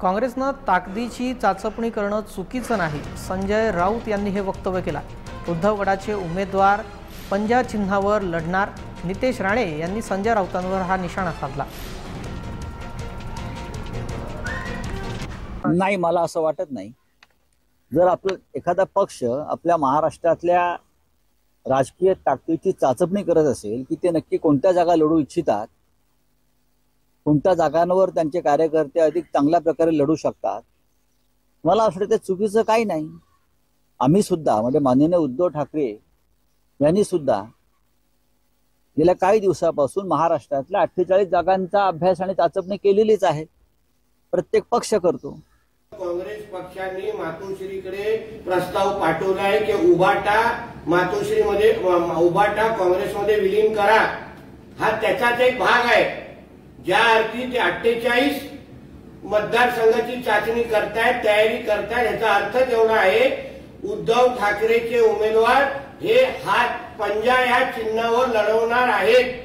काँग्रेसनं ताकदीची चाचपणी करणं चुकीचं नाही, संजय राऊत यांनी हे वक्तव्य केलं। उद्धव गटाचे उमेदवार पंजा चिन्हावर लढणार। नितेश राणे यांनी संजय राऊतांवर हा निशाणा साधला। नाही, मला असं वाटत नाही। जर आपला एखादा पक्ष आपल्या महाराष्ट्रातल्या राजकीय ताकदीची चाचपणी करत असेल की ते नक्की कोणत्या जागा लढू इच्छितात, कोणत्या जागांवर त्यांचे कार्यकर्ते अधिक चांगल्या प्रकारे लढू शकतात, मला असं वाटतं चुकीचं काही नाही। आम्ही सुद्धा म्हणजे माननीय उद्धव ठाकरे यांनी सुद्धा गेल्या काही दिवसापासून महाराष्ट्रातल्या 48 जागांचा अभ्यास आणि चाचपणी केलेलीच आहे। प्रत्येक पक्ष करतो। काँग्रेस पक्षाने मातोश्रीकडे प्रस्ताव पाठवलाय की उभाटा मातोश्रीमध्ये उभाटा काँग्रेसमध्ये विलीन करा। हा त्याचाच एक भाग आहे, ज्या अर्थी ते 48 मतदारसंघाची चाचणी करतायत, तयारी करतायत। याचा अर्थ एवढा आहे, उद्धव ठाकरेचे उमेदवार हे हात पंजा या चिन्हावर लढवणार आहेत।